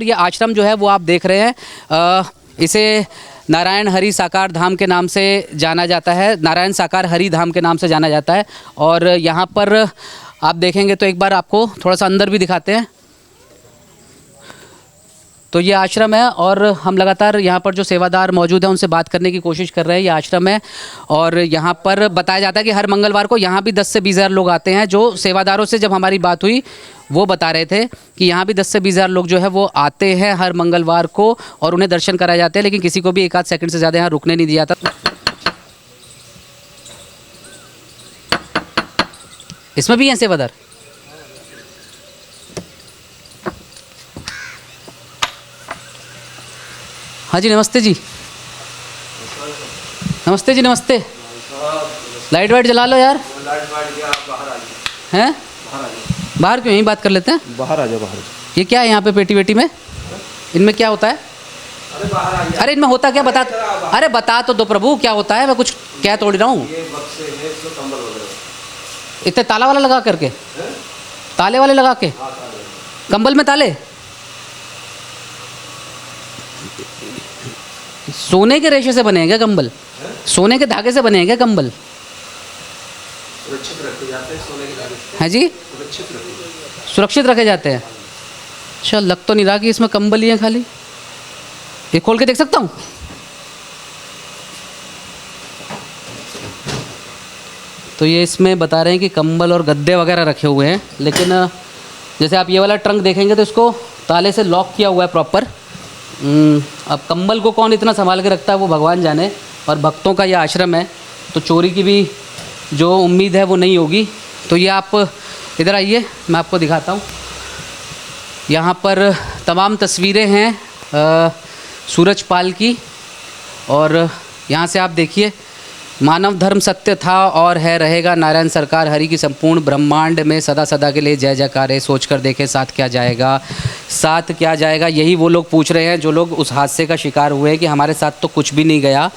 ये आश्रम जो है वो आप देख रहे हैं, इसे नारायण हरि साकार धाम के नाम से जाना जाता है, नारायण साकार हरि धाम के नाम से जाना जाता है। और यहाँ पर आप देखेंगे तो एक बार आपको थोड़ा सा अंदर भी दिखाते हैं। तो ये आश्रम है और हम लगातार यहाँ पर जो सेवादार मौजूद हैं उनसे बात करने की कोशिश कर रहे हैं। ये आश्रम है और यहाँ पर बताया जाता है कि हर मंगलवार को यहाँ भी 10 से 20 हज़ार लोग आते हैं। जो सेवादारों से जब हमारी बात हुई वो बता रहे थे कि यहाँ भी 10 से 20 हज़ार लोग जो है वो आते हैं हर मंगलवार को और उन्हें दर्शन कराए जाते हैं, लेकिन किसी को भी एक आध सेकंड से ज़्यादा यहाँ रुकने नहीं दिया जाता। इसमें भी हैं सेवादार। हाँ जी, नमस्ते जी। नमस्ते जी, नमस्ते। लाइट वाइट जला लो यार। हैं? बाहर क्यों? यहीं बात कर लेते हैं। बाहर आ जाओ, बाहर। ये क्या है यहाँ पे पेटी वेटी में? इनमें क्या होता है? अरे इनमें होता क्या बता। अरे बता तो दो प्रभु, क्या होता है? मैं कुछ क्या तोड़ रहा हूँ। इतने ताला वाला लगा करके, ताले वाले लगा के, कंबल में ताले। सोने के रेशे से बने हैं क्या कंबल? सोने के धागे से बने हैं क्या कंबल? सुरक्षित रखे जाते हैं सोने के धागे से। हैं जी? सुरक्षित रखे जाते हैं। अच्छा, लग तो नहीं रहा कि इसमें कंबल ही है खाली। ये खोल के देख सकता हूँ? तो ये इसमें बता रहे हैं कि कंबल और गद्दे वगैरह रखे हुए हैं, लेकिन जैसे आप ये वाला ट्रंक देखेंगे तो इसको ताले से लॉक किया हुआ है प्रॉपर। अब कंबल को कौन इतना संभाल के रखता है वो भगवान जाने। और भक्तों का ये आश्रम है तो चोरी की भी जो उम्मीद है वो नहीं होगी। तो ये आप इधर आइए, मैं आपको दिखाता हूँ। यहाँ पर तमाम तस्वीरें हैं सूरजपाल की, और यहाँ से आप देखिए, मानव धर्म सत्य था और है रहेगा, नारायण सरकार हरि की संपूर्ण ब्रह्मांड में सदा सदा के लिए जय जयकार है। सोच कर देखे साथ क्या जाएगा, साथ क्या जाएगा। यही वो लोग पूछ रहे हैं जो लोग उस हादसे का शिकार हुए कि हमारे साथ तो कुछ भी नहीं गया,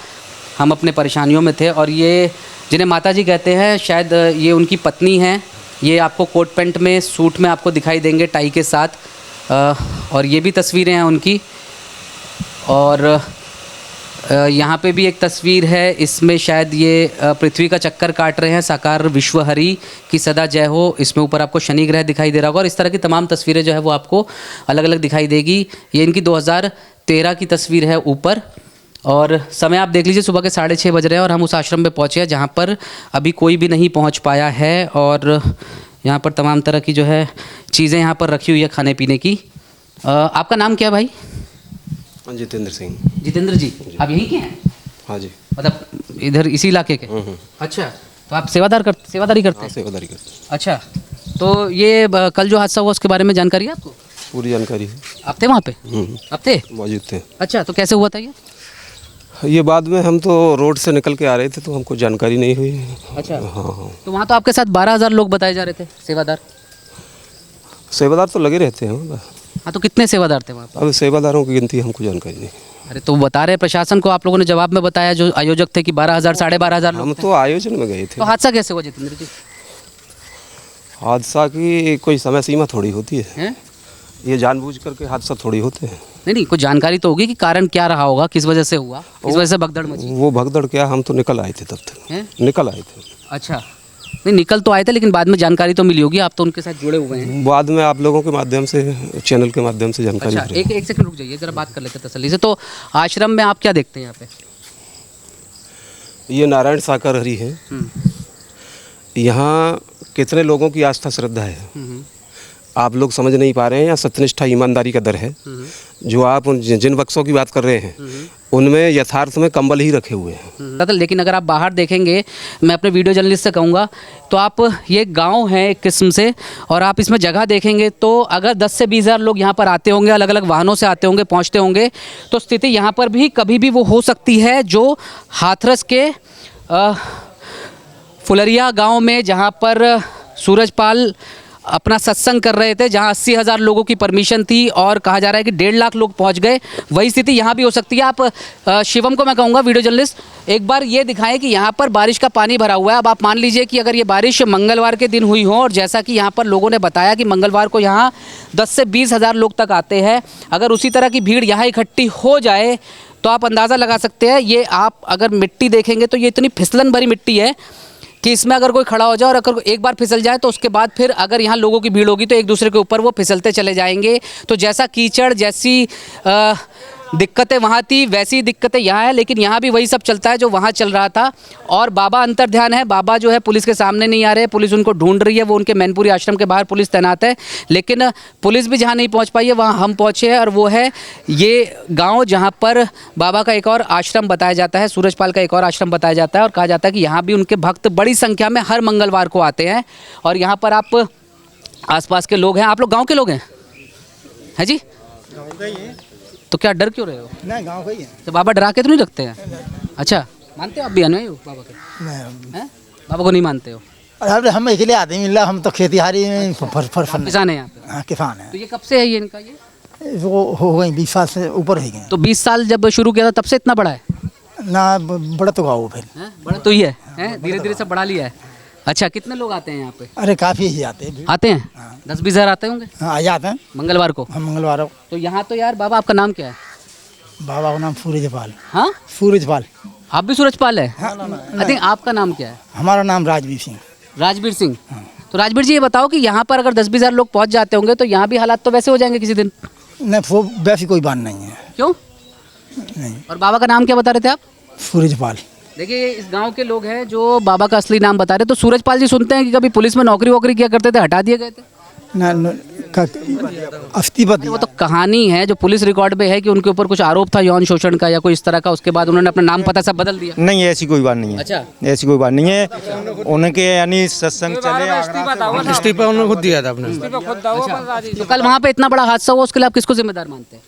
हम अपने परेशानियों में थे। और ये जिन्हें माता जी कहते हैं, शायद ये उनकी पत्नी हैं। ये आपको कोट पैंट में, सूट में आपको दिखाई देंगे टाई के साथ। और ये भी तस्वीरें हैं उनकी। और यहाँ पे भी एक तस्वीर है, इसमें शायद ये पृथ्वी का चक्कर काट रहे हैं। साकार विश्व हरि की सदा जय हो। इसमें ऊपर आपको शनि ग्रह दिखाई दे रहा होगा। और इस तरह की तमाम तस्वीरें जो है वो आपको अलग अलग दिखाई देगी। ये इनकी 2013 की तस्वीर है ऊपर। और समय आप देख लीजिए, सुबह के 6:30 बज रहे हैं और हम उस आश्रम में पहुँचे हैं जहाँ पर अभी कोई भी नहीं पहुँच पाया है। और यहाँ पर तमाम तरह की जो है चीज़ें यहाँ पर रखी हुई है खाने पीने की। आपका नाम क्या है भाई? जितेंद्र सिंह। जितेंद्र जी, आप यहीं के हैं? हाँ जी। मतलब इधर इसी इलाके के? अच्छा, तो आप सेवादारी करते हैं? सेवादारी करते हैं। अच्छा, तो ये कल जो हादसा हुआ उसके बारे में जानकारी है आपको? पूरी जानकारी है। आप थे वहाँ पे? आप थे? मौजूद थे। अच्छा, तो कैसे हुआ था ये बाद में हम तो रोड से निकल के आ रहे थे तो हमको जानकारी नहीं हुई। अच्छा। हाँ। तो वहाँ तो आपके साथ 12,000 लोग बताए जा रहे थे सेवादार। सेवादार तो लगे रहते हैं। हाँ, तो कितने सेवादार थे वहाँ पर? अब सेवादारों की गिनती हमको जानकारी नहीं। अरे तो बता रहे प्रशासन को, आप लोगों ने जवाब में बताया जो आयोजक थे कि 12,000 12,500 लोग हम थे। तो आयोजन में गए थे। तो हादसा कैसे हुआ जितेंद्र जी? हादसा की कोई समय सीमा थोड़ी होती है। ये जानबूझ करके हादसा थोड़ी होते हैं। नहीं, कुछ जानकारी तो होगी कि कारण क्या रहा होगा, किस वजह से हुआ, किस वजह से भगदड़ मची। वो भगदड़ क्या, हम तो निकल आए थे तब तक। निकल आए थे। अच्छा, नहीं निकल तो आए थे, लेकिन बाद में जानकारी तो मिली होगी, आप तो उनके साथ जुड़े हुए हैं। बाद में आप लोगों के माध्यम से, चैनल के माध्यम से जानकारी। अच्छा, एक सेकंड रुक जाइए, जरा बात कर लेते हैं तसल्ली से। तो आश्रम में आप क्या देखते हैं यहाँ पे? ये नारायण साकार हरि है। यहाँ कितने लोगों की आस्था श्रद्धा है आप लोग समझ नहीं पा रहे हैं। या सत्यनिष्ठा ईमानदारी का दर है। जो आप जिन बक्सों की बात कर रहे हैं उनमें यथार्थ में कंबल ही रखे हुए हैं। लेकिन अगर आप बाहर देखेंगे, मैं अपने वीडियो जर्नलिस्ट से कहूँगा, तो आप ये गांव है एक किस्म से, और आप इसमें जगह देखेंगे तो अगर 10 से 20 हज़ार लोग यहाँ पर आते होंगे, अलग अलग वाहनों से आते होंगे, पहुँचते होंगे, तो स्थिति यहाँ पर भी कभी भी वो हो सकती है जो हाथरस के फुलरिया गाँव में, जहाँ पर सूरजपाल अपना सत्संग कर रहे थे, जहां 80,000 लोगों की परमिशन थी और कहा जा रहा है कि 1.5 लाख लोग पहुंच गए, वही स्थिति यहाँ भी हो सकती है। आप शिवम को मैं कहूँगा, वीडियो जर्नलिस्ट, एक बार ये दिखाएं कि यहाँ पर बारिश का पानी भरा हुआ है। अब आप मान लीजिए कि अगर ये बारिश मंगलवार के दिन हुई हो, और जैसा कि यहाँ पर लोगों ने बताया कि मंगलवार को यहाँ 10 से 20,000 लोग तक आते हैं, अगर उसी तरह की भीड़ यहाँ इकट्ठी हो जाए तो आप अंदाज़ा लगा सकते हैं। ये आप अगर मिट्टी देखेंगे तो ये इतनी फिसलन भरी मिट्टी है कि इसमें अगर कोई खड़ा हो जाए और अगर एक बार फिसल जाए तो उसके बाद फिर अगर यहाँ लोगों की भीड़ होगी तो एक दूसरे के ऊपर वो फिसलते चले जाएंगे। तो जैसा कीचड़, जैसी दिक्कतें वहाँ थी, वैसी दिक्कतें यहाँ है, लेकिन यहाँ भी वही सब चलता है जो वहाँ चल रहा था। और बाबा अंतर्ध्यान है, बाबा जो है पुलिस के सामने नहीं आ रहे, पुलिस उनको ढूंढ रही है, वो उनके मैनपुरी आश्रम के बाहर पुलिस तैनात है, लेकिन पुलिस भी जहाँ नहीं पहुँच पाई है वहाँ हम पहुँचे हैं, और वो है ये गाँव जहाँ पर बाबा का एक और आश्रम बताया जाता है, सूरजपाल का एक और आश्रम बताया जाता है, और कहा जाता है कि यहाँ भी उनके भक्त बड़ी संख्या में हर मंगलवार को आते हैं। और यहाँ पर आप आसपास के लोग हैं, आप लोग गाँव के लोग हैं जी? तो क्या डर क्यों रहे हो? नहीं, गांव का ही है। तो बाबा डरा के तो नहीं रखते हैं? अच्छा, मानते हो आप भी अनुयायी हो बाबा के? नहीं, हैं? बाबा को नहीं मानते हो? अरे हम अकेले आदमी मिल रहा, हम तो खेतीहारी में किसान है यहाँ पे? हाँ, किसान है। तो ये कब से है ये इनका? ये वो हो गई 20 साल से ऊपर हो गए तो 20 साल जब शुरू किया था तब से इतना बड़ा है? ना, बड़ा तो गाँव फिर। हैं? बड़ा तो ही है, धीरे धीरे सब बढ़ा लिया है। अच्छा, कितने लोग आते हैं यहाँ पे? अरे काफ़ी ही आते हैं। आते हैं? 10-20 हज़ार आते होंगे हाँ, आ जाते हैं मंगलवार को। हम मंगलवार को। तो यहाँ तो यार बाबा, आपका नाम क्या है? बाबा का नाम सूरजपाल। हाँ, सूरजपाल। आप भी सूरजपाल है? हाँ, आई थिंक आपका नाम क्या है? हमारा नाम राजवीर सिंह। राजवीर सिंह। तो राजवीर जी, ये बताओ कि यहाँ पर अगर 10-20 हज़ार लोग पहुँच जाते होंगे तो यहाँ भी हालात तो वैसे हो जाएंगे किसी दिन? नहीं, वो वैसी कोई बात नहीं है। क्यों? नहीं। और बाबा का नाम क्या बता रहे थे आप? सूरजपाल। देखिए, इस गांव के लोग हैं जो बाबा का असली नाम बता रहे। तो सूरजपाल जी, सुनते हैं कि कभी पुलिस में नौकरी वोकरी किया करते थे, हटा दिए गए थे? इस्तीफा वो तो कहानी है जो पुलिस रिकॉर्ड पे है कि उनके ऊपर कुछ आरोप था यौन शोषण का या कोई इस तरह का, उसके बाद उन्होंने अपना नाम पता सब बदल दिया। नहीं, ऐसी कोई बात नहीं है। अच्छा, ऐसी कोई बात नहीं है। उनके यानी सत्संग चले, इस्तीफा उन्होंने खुद दिया था अपने। तो कल वहाँ पे इतना बड़ा हादसा हुआ, उसके लिए आप किसको जिम्मेदार मानते हैं?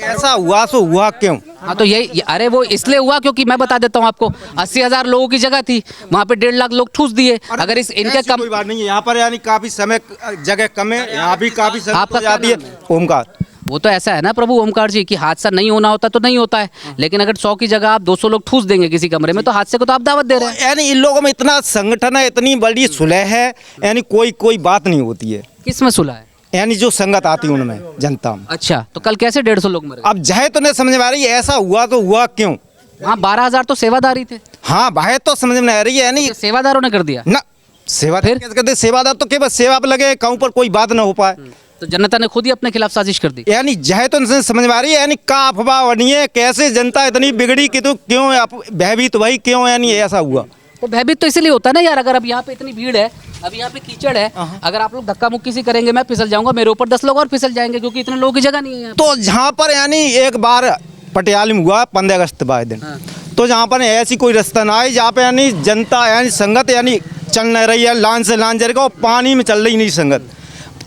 ऐसा हुआ सो हुआ क्यों? हाँ, तो यही, अरे वो इसलिए हुआ क्योंकि मैं बता देता हूँ आपको, 80,000 लोगों की जगह थी, वहाँ पे 1.5 लाख लोग ठूस दिए। अगर इस इनके कम, कोई बात नहीं है। यहाँ पर यानी काफी समय जगह कम है, यहाँ भी काफी समय आपका हो जाती है। ओमकार, वो तो ऐसा है ना प्रभु ओमकार जी कि हादसा नहीं होना होता तो नहीं होता है, लेकिन अगर 100 की जगह आप 200 लोग ठूस देंगे किसी कमरे में तो हादसे को तो आप दावत दे रहे हैं। यानी इन लोगों में इतना संगठन है, इतनी बड़ी सुलह है, यानी कोई बात नहीं होती है। किस में सुलह है? यानी जो संगत आती है उनमें, जनता में। अच्छा, तो कल कैसे 150 लोग मरे? अब जाए तो नहीं समझ में आ रही है, ऐसा हुआ तो हुआ क्यों? वहाँ 12,000 तो सेवादारी थे। हाँ, बाहर तो समझ में नहीं आ रही है। यानी तो सेवादारों ने कर दिया ना, सेवादार कैसे करते? सेवादार तो केवल सेवा पे लगे, कहूँ पर कोई बात ना हो पाए। तो जनता ने खुद ही अपने खिलाफ साजिश कर दी। यानी जाए तो नहीं समझ में आ रही है, यानी का अफवाह बनी है, कैसे जनता इतनी बिगड़ी कि तो क्यों भयभीत वही क्यों, यानी ऐसा हुआ। तो भयभीत तो इसलिए होता है ना यार, अगर अब यहाँ पे इतनी भीड़ है, अब यहाँ पे कीचड़ है, अगर आप लोग धक्का मुक्की सी करेंगे, मैं फिसल जाऊंगा, मेरे ऊपर 10 लोग और फिसल जाएंगे क्योंकि इतने लोगों की जगह नहीं है यहाँ पे। तो जहाँ पर यानी एक बार पटियाला में हुआ 15 अगस्त वाले दिन, तो जहाँ पर ऐसी कोई रास्ता ना है जहाँ पे यानी जनता यानी संगत यानी चल नहीं रही है, लान से लान जरेगा और पानी में चल रही नहीं संगत,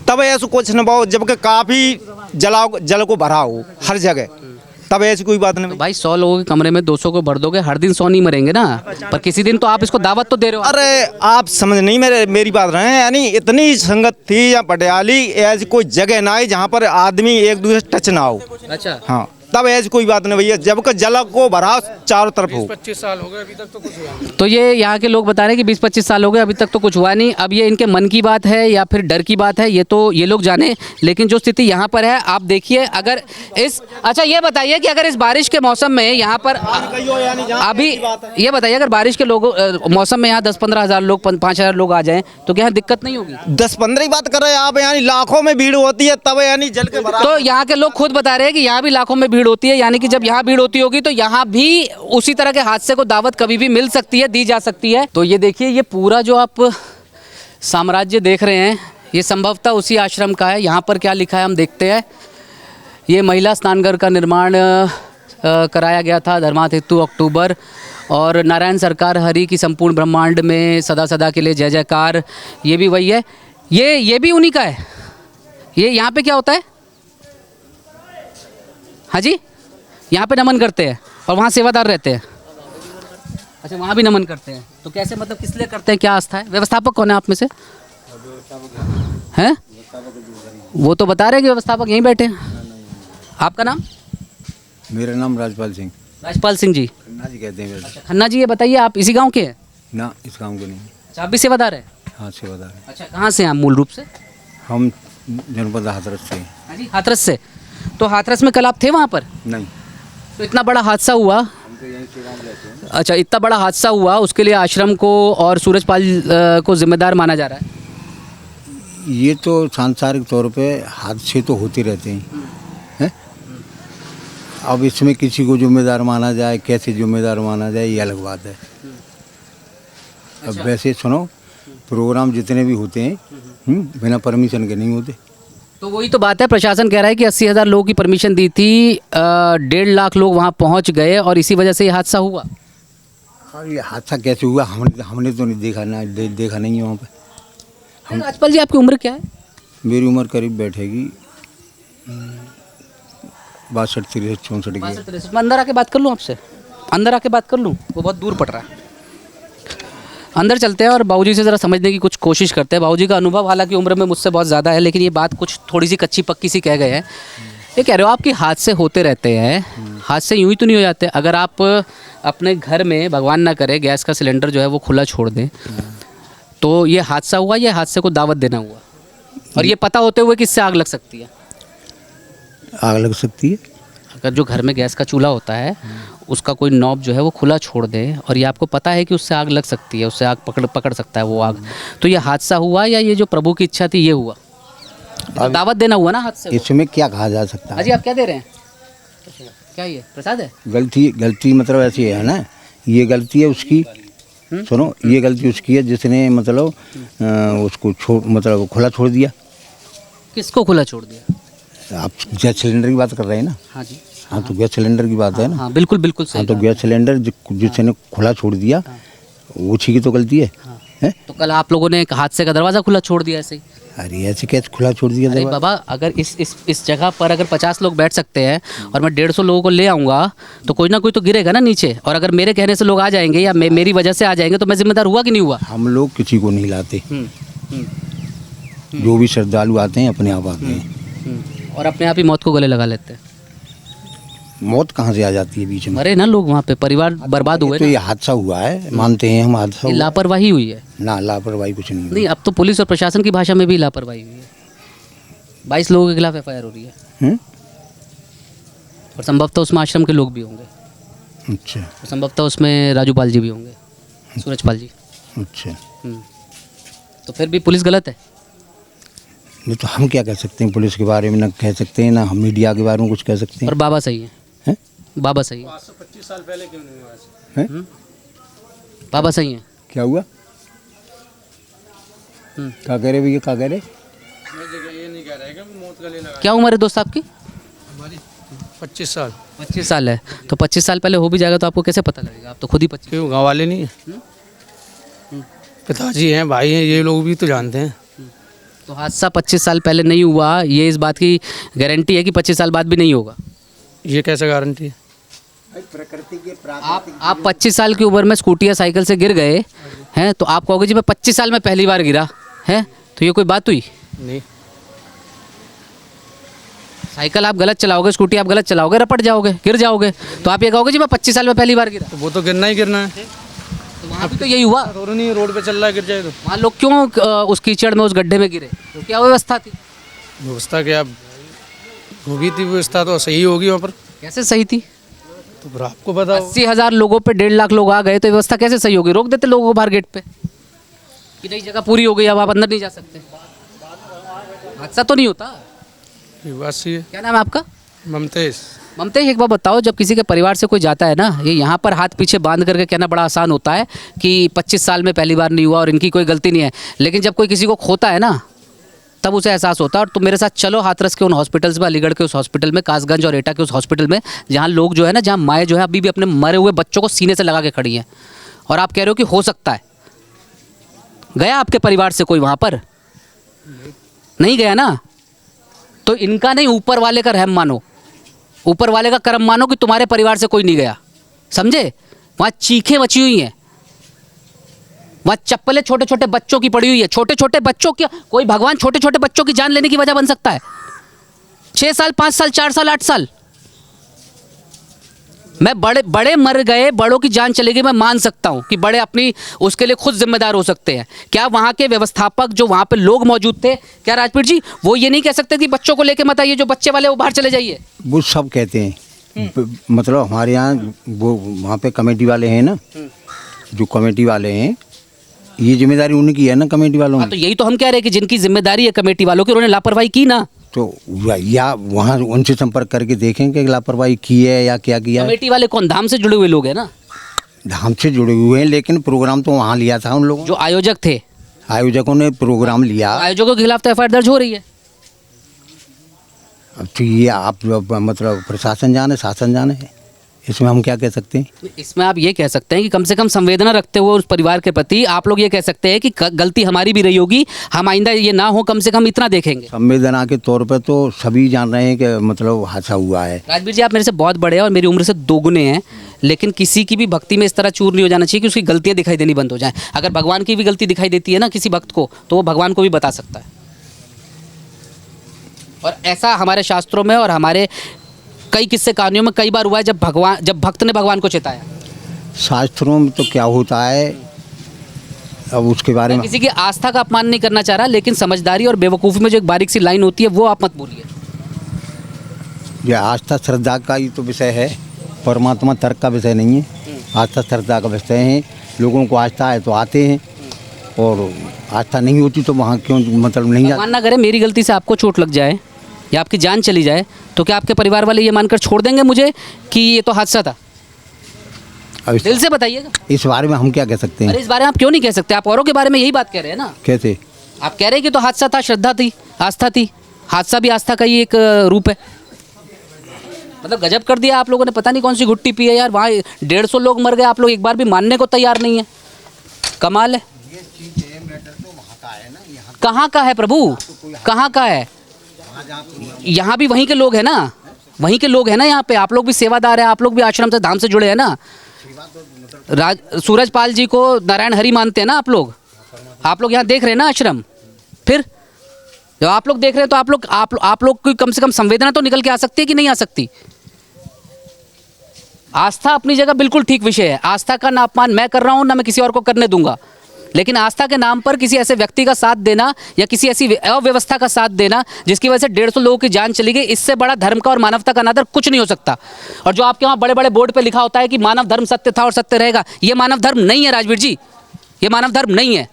तब ऐसा कुछ न पाओ, जबकि काफ़ी जल को भरा हो हर जगह, तब ऐसी कोई बात नहीं। तो भाई 100 लोगों के कमरे में 200 को भर दोगे, हर दिन 100 नहीं मरेंगे ना, पर किसी दिन तो आप इसको दावत तो दे रहे हो। अरे आप समझ नहीं मेरी बात रहे हैं, यानी इतनी संगत थी या पटियाली, ऐसी कोई जगह ना है जहाँ पर आदमी एक दूसरे से टच ना हो। अच्छा, हाँ, तब ऐसी कोई बात नहीं भैया, जबकि जल को भरा चारों तरफ हो। 25 साल हो गए, अभी तक तो कुछ हुआ नहीं। तो ये यहाँ के लोग बता रहे हैं कि 20-25 साल हो गए, अभी तक तो कुछ हुआ नहीं। अब ये इनके मन की बात है या फिर डर की बात है, ये तो ये लोग जाने, लेकिन जो स्थिति यहाँ पर है आप देखिए। अगर इस, अच्छा ये बताइए कि अगर इस बारिश के मौसम में यहाँ पर अभी, ये बताइए अगर बारिश के लोगों मौसम में यहाँ 10-15 हज़ार लोग, 5,000 लोग आ जाएं तो क्या दिक्कत नहीं होगी? 10-15 ही बात कर रहे हैं आप, यानी लाखों में भीड़ होती है, तब यानी जल के भरा। तो यहाँ के लोग खुद बता रहे हैं कि यहाँ भी लाखों में भीड़ होती है, यानी कि जब यहाँ भीड़ होती होगी तो यहाँ भी उसी तरह के हादसे को दावत कभी भी मिल सकती है, दी जा सकती है। तो ये देखिए, ये पूरा जो आप साम्राज्य देख रहे हैं ये संभवतः उसी आश्रम का है। यहाँ पर क्या लिखा है हम देखते हैं। ये महिला स्नानघर का निर्माण कराया गया था धर्मार्थ हेतु अक्टूबर, और नारायण सरकार हरि की संपूर्ण ब्रह्मांड में सदा सदा के लिए जय जयकार, ये भी वही है। ये भी उन्हीं का है। ये यहाँ पे क्या होता है? हाँ जी, यहाँ पे नमन करते हैं और वहाँ सेवादार रहते हैं। अच्छा, वहाँ भी नमन करते हैं। तो कैसे, मतलब किस लिए करते हैं, क्या आस्था है? व्यवस्थापक कौन है आप में से? हैं? वो तो बता रहे हैं कि व्यवस्थापक यहीं बैठे हैं। आपका नाम? मेरा नाम राजपाल सिंह। राजपाल सिंह जी। खन्ना जी कहते हैं वैसे। खन्ना जी, ये बताइए, आप इसी गांव के हैं? ना, इस काम को नहीं। अच्छा, आप भी सेवादार हैं? हाँ, सेवादार हैं। अच्छा, कहाँ से हैं आप मूल रूप से? हम जनपद हाथरस से हैं। हाँ जी, हाथरस से। तो हाथरस में कल आप थे वहाँ पर? नहीं, तो इतना बड़ा हादसा हुआ, हम तो यहीं से गाँव रहते हैं। अच्छा, इतना बड़ा हादसा हुआ, उसके लिए आश्रम को और सूरजपाल को जिम्मेदार माना जा रहा है। ये तो सांसारिक तौर पे हादसे तो होते रहते हैं। अब इसमें किसी को जिम्मेदार माना जाए, कैसे जिम्मेदार माना जाए, ये अलग बात है। अब वैसे सुनो, प्रोग्राम जितने भी होते हैं बिना परमिशन के नहीं होते। तो वही तो बात है, प्रशासन कह रहा है कि 80,000 लोगों की परमिशन दी थी, 1.5 लाख लोग वहाँ पहुँच गए और इसी वजह से ये हादसा हुआ। और ये हादसा कैसे हुआ, हमने तो नहीं देखा, ना देखा नहीं है वहाँ पे। राजपाल जी, आपकी उम्र क्या है? मेरी उम्र करीब बैठेगी 62, 63, 64 की। 62, 63। मैं अंदर आके बात कर लूँ आपसे? अंदर आके बात कर लूँ? वो बहुत दूर पड़ रहा है। अंदर चलते हैं और बाबूजी से ज़रा समझने की कुछ कोशिश करते हैं। बाबूजी का अनुभव हालांकि उम्र में मुझसे बहुत ज़्यादा है, लेकिन ये बात कुछ थोड़ी सी कच्ची पक्की सी कह गए हैं। ये कह रहे हो आप कि हादसे होते रहते हैं, हादसे यूँ ही तो नहीं हो जाते। अगर आप अपने घर में, भगवान ना करे, गैस का सिलेंडर जो है वो खुला छोड़ दें, तो ये हादसा हुआ, ये हादसे को दावत देना हुआ, और ये पता होते हुए कि इससे आग लग सकती है। आग लग सकती है। अगर जो घर में गैस का चूल्हा होता है उसका कोई नॉब जो है वो खुला छोड़ दे और ये आपको पता है कि उससे आग लग सकती है, उससे आग पकड़ सकता है वो आग, तो ये हादसा हुआ या ये जो प्रभु की इच्छा थी ये हुआ? दावत देना हुआ ना हादसे को। इसमें क्या कहा जा सकता है? अजी, आप क्या दे रहे हैं? क्या ये प्रसाद है? गलती मतलब ऐसी है ना, ये गलती है उसकी। सुनो, ये गलती उसकी है जिसने मतलब उसको मतलब खुला छोड़ दिया। किसको खुला छोड़ दिया? आप गैस सिलेंडर की बात कर रहे हैं ना? हाँ जी। हाँ, तो गैस सिलेंडर की बात है ना? हाँ, बिल्कुल बिल्कुल सही हाँ, तो कहा। गैस सिलेंडर जिसने खुला छोड़ दिया, उसी की तो गलती है। हैं? तो कल आप लोगों ने एक हादसे का दरवाज़ा खुला छोड़ दिया ऐसे ही। अरे ऐसे कैसे खुला छोड़ दिया? अरे बाबा, अगर इस जगह पर अगर 50 लोग बैठ सकते हैं और मैं 150 लोगों को ले आऊँगा तो कोई ना कोई तो गिरेगा ना नीचे, और अगर मेरे कहने से लोग आ जाएंगे या मेरी वजह से आ जाएंगे तो मैं जिम्मेदार हुआ कि नहीं हुआ? हम लोग किसी को नहीं लाते, जो भी श्रद्धालु आते हैं अपने आप आते हैं। और अपने आप ही मौत को गले लगा लेते हैं। मौत कहाँ से आ जाती है बीच में? मरे ना लोग वहाँ पे, परिवार बर्बाद हुए तो ना। ये हादसा हुआ है, मानते हैं हम, हादसा ये हुआ। लापरवाही हुई है। ना, लापरवाही कुछ नहीं हुई। नहीं, अब तो पुलिस और प्रशासन की भाषा में भी लापरवाही हुई है। 22 लोगों के खिलाफ FIR हो रही है। और संभवतः उसमें आश्रम के लोग भी होंगे। अच्छा और संभवतः उसमें राजूपाल जी भी होंगे, सूरजपाल जी। अच्छा। तो फिर भी पुलिस गलत है? नहीं तो हम क्या कह सकते हैं पुलिस के बारे में? ना कह सकते हैं, ना हम मीडिया के बारे में कुछ कह सकते हैं। और बाबा सही है? हैं? बाबा सही है? 25 साल पहले क्यों नहीं हुआ ऐसे? हैं? बाबा सही है? क्या हुआ? क्या कह रहे भैया, क्या कह रहे? मैं जगह ये नहीं कह रहा है कि मौत गले लगा। क्या उम्र है दोस्त आपकी? हमारी 25 साल। 25 साल है। तो 25 साल पहले हो भी जाएगा तो आपको कैसे पता लगेगा? आप तो खुद ही 25। क्यों, गाँव वाले नहीं है? पिताजी हैं, भाई हैं, ये लोग भी तो जानते हैं। तो हादसा 25 साल पहले नहीं हुआ, ये इस बात की गारंटी है कि 25 साल बाद भी नहीं होगा? ये कैसे गारंटी है? प्रकृति के आप 25 साल की उम्र में स्कूटी या साइकिल से गिर गए हैं तो आप कहोगे जी मैं 25 साल में पहली बार गिरा है, तो ये कोई बात हुई? नहीं। साइकिल आप गलत चलाओगे, स्कूटी आप गलत चलाओगे, रपट जाओगे, गिर जाओगे, तो आप ये कहोगे जी मैं 25 साल में पहली बार गिरा। तो वो तो गिरना ही गिरना है। तो वहाँ भी तो यही हुआ। रोड नहीं, रोड पे चल रहा है, गिर जाए तो। वहाँ लोग क्यों उस कीचड़ में, उस गड्ढे में गिरे? तो क्या व्यवस्था थी? व्यवस्था क्या होगी थी? व्यवस्था तो सही होगी वहाँ पर। कैसे सही थी? तो फिर आपको बताओ। 80,000 लोगों पे 1.5 लाख लोग आ गए तो व्यवस्था कैसे सही होगी? रोक देते लोगों को बाहर गेट पे कि नहीं जगह पूरी हो गई, अब आप अंदर नहीं जा सकते। हादसा तो नहीं होता। ये बात सही है। क्या नाम है आपका? ममतेज। ममतेज, एक बात बताओ, जब किसी के परिवार से कोई जाता है ना, ये यहाँ पर हाथ पीछे बांध करके कहना बड़ा आसान होता है कि 25 साल में पहली बार नहीं हुआ और इनकी कोई गलती नहीं है, लेकिन जब कोई किसी को खोता है ना तब उसे एहसास होता है। और तुम मेरे साथ चलो हाथरस के उन हॉस्पिटल्स में, अलीगढ़ के उस हॉस्पिटल में, कासगंज और एटा के उस हॉस्पिटल में, जहाँ लोग जो है ना, जहाँ माएँ जो है अभी भी अपने मरे हुए बच्चों को सीने से लगा के खड़ी हैं, और आप कह रहे हो कि हो सकता है। गया आपके परिवार से कोई वहाँ पर? नहीं गया ना? तो इनका नहीं, ऊपर वाले का रहम मानो, ऊपर वाले का करम मानो कि तुम्हारे परिवार से कोई नहीं गया, समझे? वहाँ चीखें मची हुई हैं, वहाँ चप्पलें छोटे छोटे बच्चों की पड़ी हुई है। छोटे छोटे बच्चों की, कोई भगवान छोटे छोटे बच्चों की जान लेने की वजह बन सकता है? 6 साल, 5 साल, 4 साल, 8 साल, मैं बड़े बड़े मर गए, बड़ों की जान चली गई, मैं मान सकता हूं कि बड़े अपनी उसके लिए खुद जिम्मेदार हो सकते हैं। क्या वहां के व्यवस्थापक जो वहां पे लोग मौजूद थे, क्या राजपीर जी वो ये नहीं कह सकते कि बच्चों को लेके मत आइए, जो बच्चे वाले वो बाहर चले जाइए? वो सब कहते हैं, मतलब हमारे यहाँ वो वहाँ पे कमेटी वाले हैं ना, जो कमेटी वाले हैं, ये जिम्मेदारी उनकी है ना, कमेटी वालों हाँ, की। तो यही तो हम कह रहे हैं कि जिनकी जिम्मेदारी है कमेटी वालों की, उन्होंने लापरवाही की ना। तो या वहाँ उनसे संपर्क करके देखेंगे कि लापरवाही की है या क्या किया है। कमेटी वाले कौन? धाम से जुड़े हुए लोग हैं ना, धाम से जुड़े हुए हैं, लेकिन प्रोग्राम तो वहाँ लिया था उन लोगों, जो आयोजक थे, आयोजकों ने प्रोग्राम लिया। आयोजकों के खिलाफ तो एफआईआर दर्ज हो रही है। अब तो ये आप मतलब प्रशासन जाने, शासन जाने है, इसमें हम क्या कह सकते हैं? इसमें आप ये कह सकते हैं कि कम से कम संवेदना रखते हुए उस परिवार के प्रति आप लोग ये कह सकते हैं कि गलती हमारी भी रही होगी, हम आइंदा ये ना हो, कम से कम इतना देखेंगे। संवेदना के तौर पे तो सभी जान रहे हैं कि मतलब हादसा हुआ है। राजवीर जी, आप मेरे से बहुत बड़े हैं और मेरी उम्र से दोगुने हैं, लेकिन किसी की भी भक्ति में इस तरह चूर नहीं हो जाना चाहिए कि उसकी गलतियाँ दिखाई देनी बंद हो जाएँ। अगर भगवान की भी गलती दिखाई देती है ना किसी भक्त को, तो वो भगवान को भी बता सकता है। और ऐसा हमारे शास्त्रों में और हमारे कई किस्से कहानियों में कई बार हुआ है जब भक्त ने भगवान को चेताया। शास्त्रों में तो क्या होता है, अब उसके बारे में किसी की आस्था का अपमान नहीं करना चाह रहा, लेकिन समझदारी और बेवकूफ़ी में जो एक बारीक सी लाइन होती है वो आप मत भूलिए। यह आस्था श्रद्धा का ही तो विषय है, परमात्मा तर्क का विषय नहीं है। आस्था श्रद्धा का विषय है। लोगों को आस्था है तो आते हैं, और आस्था नहीं होती तो वहाँ क्यों मतलब नहीं जाते। भगवान ना करे मेरी गलती से आपको चोट लग जाए या आपकी जान चली जाए, तो क्या आपके परिवार वाले ये मानकर छोड़ देंगे मुझे कि ये तो हादसा था? अब दिल से बताइएगा। इस बारे में हम क्या कह सकते अरे हैं? इस बारे में आप क्यों नहीं कह सकते? आप औरों के बारे में यही बात कह रहे हैं ना। कैसे? आप कह रहे हैं कि तो हादसा था, श्रद्धा थी, आस्था थी। हादसा भी आस्था का ही एक रूप है। मतलब गजब कर दिया आप लोगों ने, पता नहीं कौन सी घुट्टी पी है यार। वहाँ 150 लोग मर गए, आप लोग एक बार भी मानने को तैयार नहीं है। कमाल है। कहाँ का है प्रभु, कहाँ का है? यहाँ भी वहीं के लोग हैं ना, वहीं के लोग हैं ना यहाँ पे। आप लोग भी सेवादार हैं, आप लोग भी आश्रम से धाम से जुड़े हैं ना। सूरजपाल जी को नारायण हरि मानते हैं ना आप लोग यहाँ देख रहे हैं ना आश्रम। फिर जब आप लोग देख रहे हैं तो आप लोग की कम से कम संवेदना तो निकल के आ सकती है कि नहीं आ सकती? आस्था अपनी जगह बिल्कुल ठीक विषय है। आस्था का ना अपमान मैं कर रहा हूँ, ना मैं किसी और को करने दूंगा। लेकिन आस्था के नाम पर किसी ऐसे व्यक्ति का साथ देना या किसी ऐसी अव्यवस्था का साथ देना जिसकी वजह से 150 लोगों की जान चली गई, इससे बड़ा धर्म का और मानवता का अनादर कुछ नहीं हो सकता। और जो आपके वहाँ बड़े बड़े बोर्ड पे लिखा होता है कि मानव धर्म सत्य था और सत्य रहेगा, ये मानव धर्म नहीं है राजवीर जी, ये मानव धर्म नहीं है।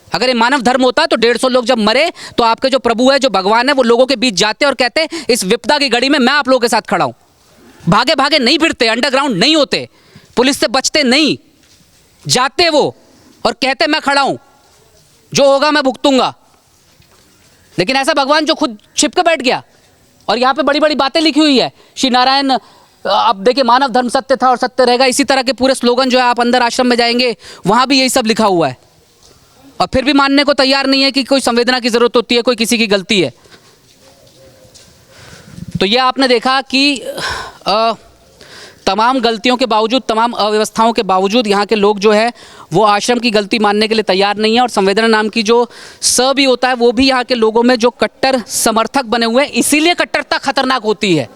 अगर ये मानव धर्म होता तो 150 लोग जब मरे तो आपके जो प्रभु है, जो भगवान है, वो लोगों के बीच जाते और कहते इस विपदा की घड़ी में मैं आप लोगों के साथ खड़ा हूँ। भागे भागे नहीं फिरते, अंडरग्राउंड नहीं होते, पुलिस से बचते नहीं, जाते वो और कहते मैं खड़ा हूं, जो होगा मैं भुगतूंगा। लेकिन ऐसा भगवान जो खुद छिप के बैठ गया और यहाँ पे बड़ी बड़ी बातें लिखी हुई है। श्री नारायण, अब देखिए मानव धर्म सत्य था और सत्य रहेगा, इसी तरह के पूरे स्लोगन जो है, आप अंदर आश्रम में जाएंगे वहाँ भी यही सब लिखा हुआ है। और फिर भी मानने को तैयार नहीं है कि कोई संवेदना की ज़रूरत होती है, कोई किसी की गलती है। तो ये आपने देखा कि तमाम गलतियों के बावजूद, तमाम अव्यवस्थाओं के बावजूद यहाँ के लोग जो है वो आश्रम की गलती मानने के लिए तैयार नहीं है। और संवेदना नाम की जो स भी होता है वो भी यहाँ के लोगों में जो कट्टर समर्थक बने हुए हैं, इसीलिए कट्टरता खतरनाक होती है।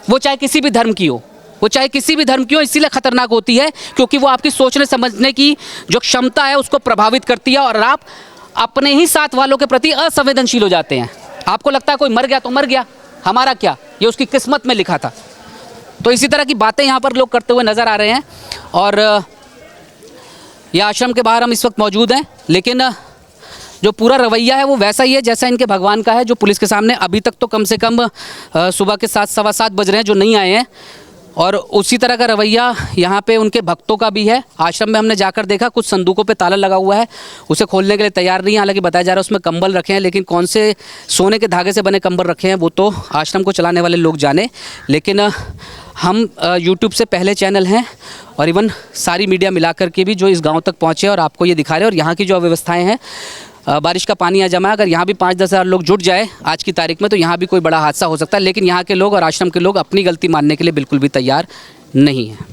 वो चाहे किसी भी धर्म की हो, वो चाहे किसी भी धर्म की हो, इसीलिए खतरनाक होती है क्योंकि वो आपकी सोचने समझने की जो क्षमता है उसको प्रभावित करती है और आप अपने ही साथ वालों के प्रति असंवेदनशील हो जाते हैं। आपको लगता है कोई मर गया तो मर गया, हमारा क्या, ये उसकी किस्मत में लिखा था। तो इसी तरह की बातें यहाँ पर लोग करते हुए नज़र आ रहे हैं। और ये आश्रम के बाहर हम इस वक्त मौजूद हैं, लेकिन जो पूरा रवैया है वो वैसा ही है जैसा इनके भगवान का है, जो पुलिस के सामने अभी तक तो कम से कम सुबह के 7, सवा 7 बज रहे हैं जो नहीं आए हैं। और उसी तरह का रवैया यहाँ पे उनके भक्तों का भी है। आश्रम में हमने जाकर देखा कुछ संदूकों पे ताला लगा हुआ है, उसे खोलने के लिए तैयार नहीं है। हालांकि बताया जा रहा है उसमें कंबल रखे हैं, लेकिन कौन से सोने के धागे से बने कंबल रखे हैं वो तो आश्रम को चलाने वाले लोग जाने। लेकिन हम यूट्यूब से पहले चैनल हैं और इवन सारी मीडिया मिलाकर के भी जो इस गाँव तक पहुँचे और आपको ये दिखा रहे हैं। और यहाँ की जो अव्यवस्थाएँ हैं, बारिश का पानी आ जमा है, अगर यहाँ भी 5-10 हज़ार लोग जुट जाए आज की तारीख में तो यहाँ भी कोई बड़ा हादसा हो सकता है। लेकिन यहाँ के लोग और आश्रम के लोग अपनी गलती मानने के लिए बिल्कुल भी तैयार नहीं हैं।